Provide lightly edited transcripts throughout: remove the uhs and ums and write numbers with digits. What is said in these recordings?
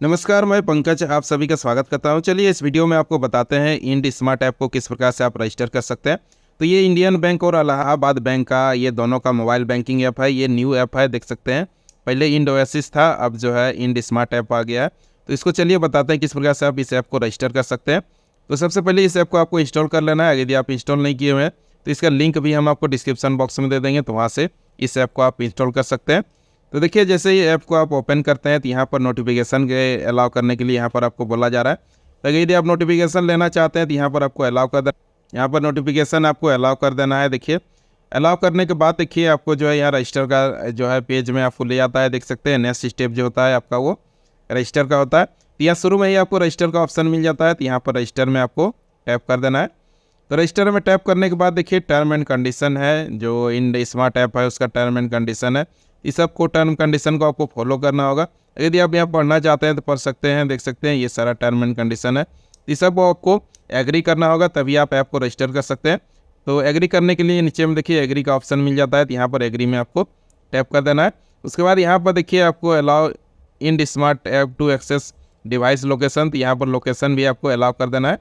नमस्कार, मैं पंकज आप सभी का स्वागत करता हूं। चलिए इस वीडियो में आपको बताते हैं इंड स्मार्ट ऐप को किस प्रकार से आप रजिस्टर कर सकते हैं। तो ये इंडियन बैंक और इलाहाबाद बैंक का ये दोनों का मोबाइल बैंकिंग ऐप है। ये न्यू ऐप है, देख सकते हैं। पहले इंड ओएसिस था, अब जो है इंड स्मार्ट ऐप आ गया है। तो इसको चलिए बताते हैं किस प्रकार से आप इस ऐप को रजिस्टर कर सकते हैं। तो सबसे पहले इस ऐप को आपको इंस्टॉल कर लेना है। यदि आप इंस्टॉल नहीं किए हुए हैं तो इसका लिंक भी हम आपको डिस्क्रिप्शन बॉक्स में दे देंगे, तो वहाँ से इस ऐप को आप इंस्टॉल कर सकते हैं। तो देखिए, जैसे ही ऐप को आप ओपन करते हैं तो यहाँ पर नोटिफिकेशन के अलाउ करने के लिए यहाँ पर आपको बोला जा रहा है। तो यदि आप नोटिफिकेशन लेना चाहते हैं तो यहाँ पर आपको अलाउ कर देना, यहाँ पर नोटिफिकेशन आपको अलाउ कर देना है। देखिए, अलाउ करने के बाद देखिए आपको जो है यहाँ रजिस्टर का जो है पेज में आपको ले जाता है। देख सकते हैं नेक्स्ट स्टेप जो होता है आपका वो रजिस्टर का होता है। तो यहाँ शुरू में ही आपको रजिस्टर का ऑप्शन मिल जाता है, तो यहाँ पर रजिस्टर में आपको टैप कर देना है। तो रजिस्टर में टैप करने के बाद देखिए टर्म एंड कंडीशन है, जो इंड स्मार्ट ऐप है उसका टर्म एंड कंडीशन है। इस सबको टर्म कंडीशन को आपको फॉलो करना होगा। यदि आप यहाँ पढ़ना चाहते हैं तो पढ़ सकते हैं, देख सकते हैं ये सारा टर्म एंड कंडीशन है। इस सब को आपको एग्री करना होगा, तभी आप ऐप को रजिस्टर कर सकते हैं। तो एग्री करने के लिए नीचे में देखिए एग्री का ऑप्शन मिल जाता है, तो यहाँ पर एग्री में आपको टैप कर देना है। उसके बाद यहाँ पर देखिए आपको allow in smart app to access device location, तो यहाँ पर लोकेशन भी आपको अलाउ कर देना है।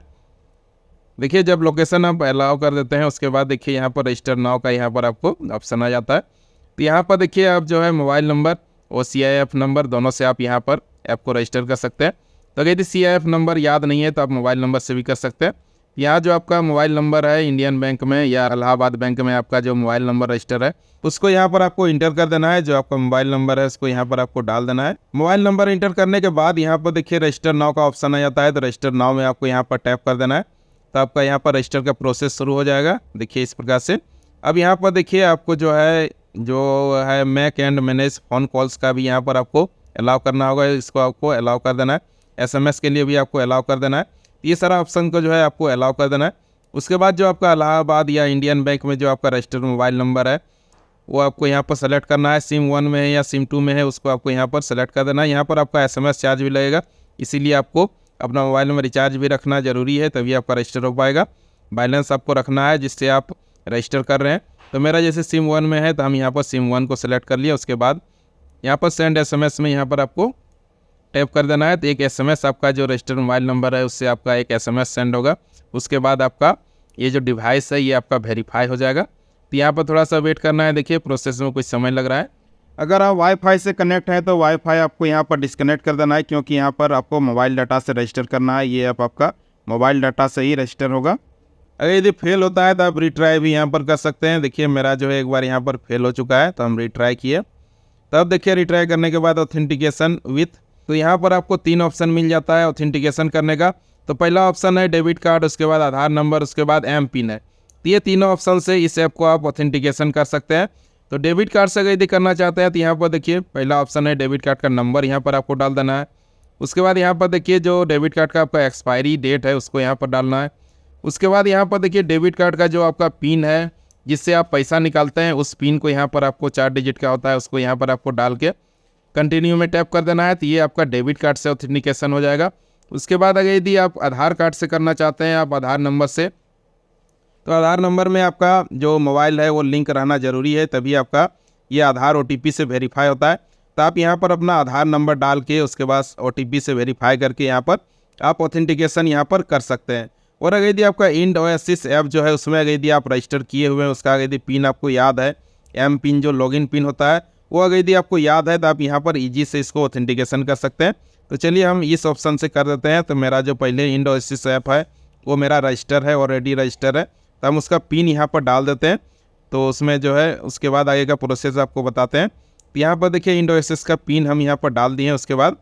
देखिए, जब लोकेशन आप अलाउ कर देते हैं उसके बाद देखिए यहाँ पर रजिस्टर नाउ का यहाँ पर आपको ऑप्शन आ जाता है। तो यहाँ पर देखिए आप जो है मोबाइल नंबर और CIF नंबर दोनों से आप यहाँ पर ऐप को रजिस्टर कर सकते हैं। तो यदि CIF नंबर याद नहीं है तो आप मोबाइल नंबर से भी कर सकते हैं। यहाँ जो आपका मोबाइल नंबर है इंडियन बैंक में या इलाहाबाद बैंक में आपका जो मोबाइल नंबर रजिस्टर है उसको यहाँ पर आपको इंटर कर देना है। जो आपका मोबाइल नंबर है उसको यहाँ पर आपको डाल देना है। मोबाइल नंबर इंटर करने के बाद यहाँ पर देखिए रजिस्टर नाउ का ऑप्शन आ जाता है। तो रजिस्टर नाउ में आपको यहाँ पर टैप कर देना है, तो आपका यहाँ पर रजिस्टर का प्रोसेस शुरू हो जाएगा। देखिए इस प्रकार से। अब यहाँ पर देखिए आपको जो है make and manage phone calls का भी यहाँ पर आपको अलाउ करना होगा। इसको आपको अलाउ कर देना है। SMS के लिए भी आपको अलाउ कर देना है। ये सारा ऑप्शन को जो है आपको अलाउ कर देना है। उसके बाद जो आपका इलाहाबाद या इंडियन बैंक में जो आपका रजिस्टर्ड मोबाइल नंबर है वो आपको यहाँ पर सेलेक्ट करना है। सिम 1 में है या सिम 2 में है उसको आपको यहाँ पर सेलेक्ट कर देना है। यहाँ पर आपका SMS चार्ज भी लगेगा, इसीलिए आपको अपना मोबाइल में रिचार्ज भी रखना ज़रूरी है, तभी आपका रजिस्टर हो पाएगा। बैलेंस आपको रखना है जिससे आप रजिस्टर कर रहे हैं। तो मेरा जैसे सिम 1 में है तो हम यहाँ पर सिम 1 को सेलेक्ट कर लिया। उसके बाद यहाँ पर सेंड SMS में यहाँ पर आपको टैप कर देना है। तो एक SMS आपका जो रजिस्टर्ड मोबाइल नंबर है उससे आपका एक SMS सेंड होगा। उसके बाद आपका ये जो डिवाइस है ये आपका वेरीफाई हो जाएगा। तो यहाँ पर थोड़ा सा वेट करना है। देखिए प्रोसेस में कुछ समय लग रहा है। अगर आप वाईफाई से कनेक्ट हैं तो वाईफाई आपको यहाँ पर डिस्कनेक्ट कर देना है, क्योंकि यहाँ पर आपको मोबाइल डाटा से रजिस्टर करना है। ये ऐप आपका मोबाइल डाटा से ही रजिस्टर होगा। अगर यदि फेल होता है तो आप रिट्राई भी यहाँ पर कर सकते हैं। देखिए मेरा जो है एक बार यहाँ पर फेल हो चुका है तो हम रिट्राई किए। तब देखिए रिट्राई करने के बाद ऑथेंटिकेशन विथ, तो यहाँ पर आपको 3 ऑप्शन मिल जाता है ऑथेंटिकेशन करने का। तो पहला ऑप्शन है डेबिट कार्ड, उसके बाद आधार नंबर, उसके बाद MPIN है। तो ये तीनों ऑप्शन से इस ऐप को आप ऑथेंटिकेशन कर सकते हैं। तो डेबिट कार्ड से अगर यदि करना चाहते हैं तो यहाँ पर देखिए पहला ऑप्शन है डेबिट कार्ड का नंबर, यहाँ पर आपको डाल देना है। उसके बाद यहाँ पर देखिए जो डेबिट कार्ड का आपका एक्सपायरी डेट है उसको यहाँ पर डालना है। उसके बाद यहाँ पर देखिए डेबिट कार्ड का जो आपका पिन है जिससे आप पैसा निकालते हैं उस पिन को यहाँ पर आपको 4 डिजिट का होता है उसको यहाँ पर आपको डाल के कंटिन्यू में टैप कर देना है। तो ये आपका डेबिट कार्ड से ऑथेंटिकेशन हो जाएगा। उसके बाद अगर यदि आप आधार कार्ड से करना चाहते हैं आप आधार नंबर से, तो आधार नंबर में आपका जो मोबाइल है वो लिंक रहना ज़रूरी है, तभी आपका ये आधार OTP से वेरीफाई होता है। तो आप यहाँ पर अपना आधार नंबर डाल के उसके बाद OTP से वेरीफाई करके यहाँ पर आप ऑथेंटिकेशन यहाँ पर कर सकते हैं। और अगर यदि आपका इंड ओएसिस ऐप जो है उसमें अगर यदि आप रजिस्टर किए हुए हैं उसका अगर यदि पिन आपको याद है, MPIN जो लॉगिन पिन होता है वो अगर यदि आपको याद है तो आप यहाँ पर ईजी से इसको ऑथेंटिकेशन कर सकते हैं। तो चलिए हम इस ऑप्शन से कर देते हैं। तो मेरा जो पहले इंड ओएसिस ऐप है वो मेरा रजिस्टर है, ऑलरेडी रजिस्टर है, तो हम उसका पिन यहाँ पर डाल देते हैं। तो उसमें जो है उसके बाद आगे का प्रोसेस आपको बताते हैं। तो यहाँ पर देखिए इंड ओएसिस का पिन हम यहाँ पर डाल दिए, उसके बाद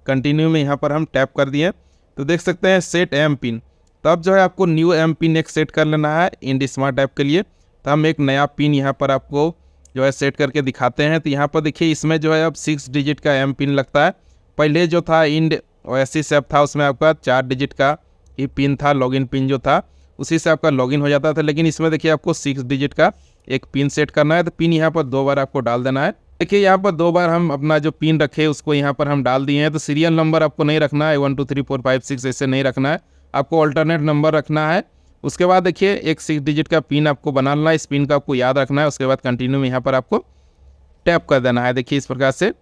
कंटिन्यू में यहाँ पर हम टैप कर दिए। तो देख सकते हैं सेट MPIN। तो अब जो है आपको न्यू MPIN एक सेट कर लेना है इंड स्मार्ट ऐप के लिए। तो हम एक नया पिन यहाँ पर आपको जो है सेट करके दिखाते हैं। तो यहाँ पर देखिए इसमें जो है अब 6 डिजिट का MPIN लगता है। पहले जो था इंड ओएसिस ऐप था उसमें आपका 4 डिजिट का ही पिन था, लॉगिन पिन जो था उसी से आपका लॉगिन हो जाता था। लेकिन इसमें देखिए आपको 6 डिजिट का एक पिन सेट करना है। तो पिन यहाँ पर 2 बार आपको डाल देना है। देखिए यहाँ पर 2 बार हम अपना जो पिन रखे उसको यहाँ पर हम डाल दिए हैं। तो सीरियल नंबर आपको नहीं रखना है 1 2 3 4 5 6 ऐसे नहीं रखना है, आपको अल्टरनेट नंबर रखना है। उसके बाद देखिए एक 6 डिजिट का पिन आपको बनाना है, इस पिन का आपको याद रखना है। उसके बाद कंटिन्यू में यहाँ पर आपको टैप कर देना है। देखिए इस प्रकार से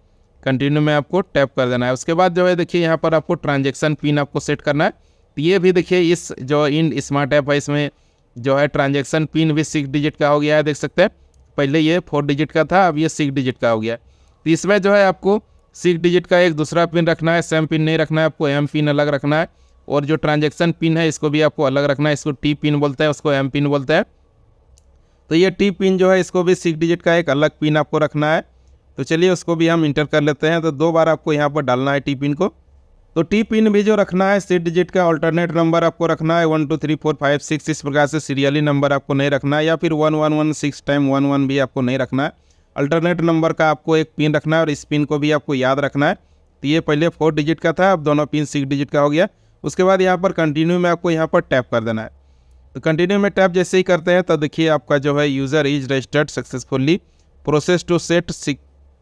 कंटिन्यू में आपको टैप कर देना है। उसके बाद जो है देखिए यहाँ पर आपको ट्रांजेक्शन पिन आपको सेट करना है। तो ये भी देखिए इस जो इंड स्मार्ट ऐप है इसमें जो है ट्रांजेक्शन पिन भी 6 डिजिट का हो गया है, देख सकते हैं। पहले ये 4 डिजिट का था, अब ये 6 डिजिट का हो गया है। तो इसमें जो है आपको 6 डिजिट का एक दूसरा पिन रखना है, सेम पिन नहीं रखना है, आपको एम पिन अलग रखना है। और जो ट्रांजेक्शन पिन है इसको भी आपको अलग रखना है, इसको टी पिन बोलते हैं, उसको एम पिन बोलते हैं। तो ये टी पिन जो है इसको भी 6 डिजिट का एक अलग पिन आपको रखना है। तो चलिए उसको भी हम इंटर कर लेते हैं। तो 2 बार आपको यहाँ पर डालना है टी पिन को। तो टी पिन भी जो रखना है 6 डिजिट का ऑल्टरनेट नंबर आपको रखना है 1 2 3 4 5 6, इस प्रकार से सीरियली नंबर आपको नहीं रखना है, या फिर 1116 टाइम 11 भी आपको नहीं रखना है। अल्टरनेट नंबर का आपको एक पिन रखना है और इस पिन को भी आपको याद रखना है। तो ये पहले 4 डिजिट का था, अब दोनों पिन 6 डिजिट का हो गया। उसके बाद यहाँ पर कंटिन्यू में आपको यहाँ पर टैप कर देना है। तो कंटिन्यू में टैप जैसे ही करते हैं तो देखिए आपका जो है user is registered successfully, process to set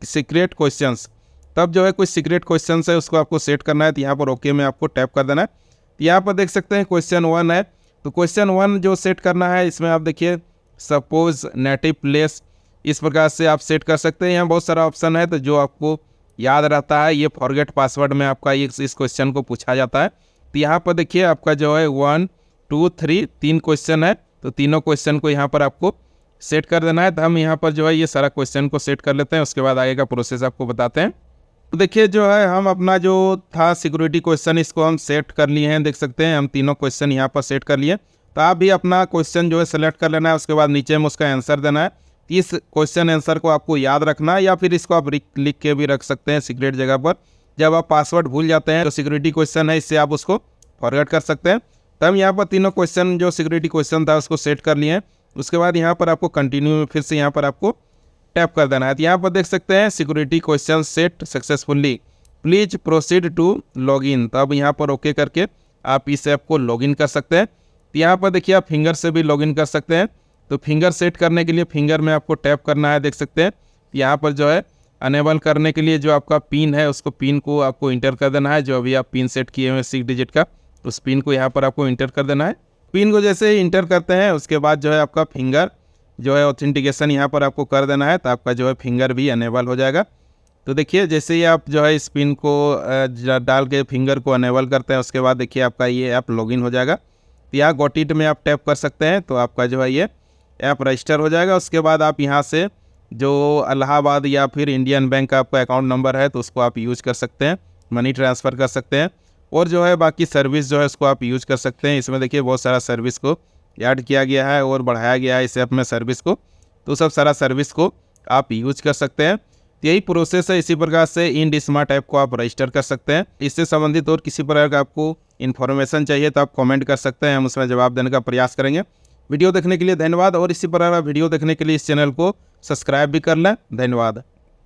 secret questions. तब जो है कुछ सीक्रेट क्वेश्चंस है उसको आपको सेट करना है। तो यहाँ पर ओके में आपको टैप कर देना है। तो यहाँ पर देख सकते हैं क्वेश्चन 1 है। तो क्वेश्चन 1 जो सेट करना है इसमें आप देखिए सपोज नेटिव प्लेस, इस प्रकार से आप सेट कर सकते हैं। यहाँ बहुत सारा ऑप्शन है, तो जो आपको याद रहता है ये फॉरगेट पासवर्ड में आपका इस क्वेश्चन को पूछा जाता है। तो यहाँ पर देखिए आपका जो है 1 2 3 3 क्वेश्चन है। तो तीनों क्वेश्चन को यहाँ पर आपको सेट कर देना है। तो हम यहाँ पर जो है ये सारा क्वेश्चन को सेट कर लेते हैं, उसके बाद आगे का प्रोसेस आपको बताते हैं। तो देखिए जो है हम अपना जो था सिक्योरिटी क्वेश्चन इसको हम सेट कर लिए हैं, देख सकते हैं हम तीनों क्वेश्चन यहाँ पर सेट कर लिए। तो आप भी अपना क्वेश्चन जो है सेलेक्ट कर लेना है, उसके बाद नीचे में उसका आंसर देना है। इस क्वेश्चन आंसर को आपको याद रखना है, या फिर इसको आप लिख के भी रख सकते हैं सीक्रेट जगह पर। जब आप पासवर्ड भूल जाते हैं तो सिक्योरिटी क्वेश्चन है, इससे आप उसको फॉरवर्ड कर सकते हैं। तो हम यहाँ पर तीनों क्वेश्चन जो सिक्योरिटी क्वेश्चन था उसको सेट कर लिए हैं। उसके बाद यहाँ पर आपको कंटिन्यू में फिर से यहाँ पर आपको टैप कर देना है। तो यहाँ पर देख सकते हैं security question set successfully, please proceed to login. तो अब यहाँ पर ओके करके आप इस ऐप को लॉगिन कर सकते हैं। तो यहाँ पर देखिए आप फिंगर से भी लॉगिन कर सकते हैं। तो फिंगर सेट करने के लिए फिंगर में आपको टैप करना है, देख सकते हैं। यहाँ पर जो है अनेबल करने के लिए जो आपका पिन है उसको पिन को आपको इंटर कर देना है। जो अभी आप पिन सेट किए हुए 6 डिजिट का, उस पिन को यहाँ पर आपको इंटर कर देना है। पिन को जैसे ही इंटर करते हैं उसके बाद जो है आपका फिंगर जो है ऑथेंटिकेशन यहाँ पर आपको कर देना है। तो आपका जो है फिंगर भी अनेबल हो जाएगा। तो देखिए जैसे ही आप जो है इस पिन को डाल के फिंगर को अनेबल करते हैं उसके बाद देखिए आपका ये ऐप लॉगिन हो जाएगा। तो यहाँ गॉट इट में आप टैप कर सकते हैं, तो आपका जो है ये ऐप रजिस्टर हो जाएगा। उसके बाद आप यहाँ से जो इलाहाबाद या फिर इंडियन बैंक का आपका अकाउंट नंबर है तो उसको आप यूज़ कर सकते हैं, मनी ट्रांसफ़र कर सकते हैं। और जो है बाकी सर्विस जो है उसको आप यूज़ कर सकते हैं। इसमें देखिए बहुत सारा सर्विस को ऐड किया गया है और बढ़ाया गया है इस ऐप में सर्विस को, तो सब सारा सर्विस को आप यूज कर सकते हैं। यही प्रोसेस है, इसी प्रकार से इंड स्मार्ट ऐप को आप रजिस्टर कर सकते हैं। इससे संबंधित और किसी प्रकार का आपको इन्फॉर्मेशन चाहिए तो आप कमेंट कर सकते हैं, हम उसमें जवाब देने का प्रयास करेंगे। वीडियो देखने के लिए धन्यवाद, और इसी प्रकार वीडियो देखने के लिए इस चैनल को सब्सक्राइब भी कर लें। धन्यवाद।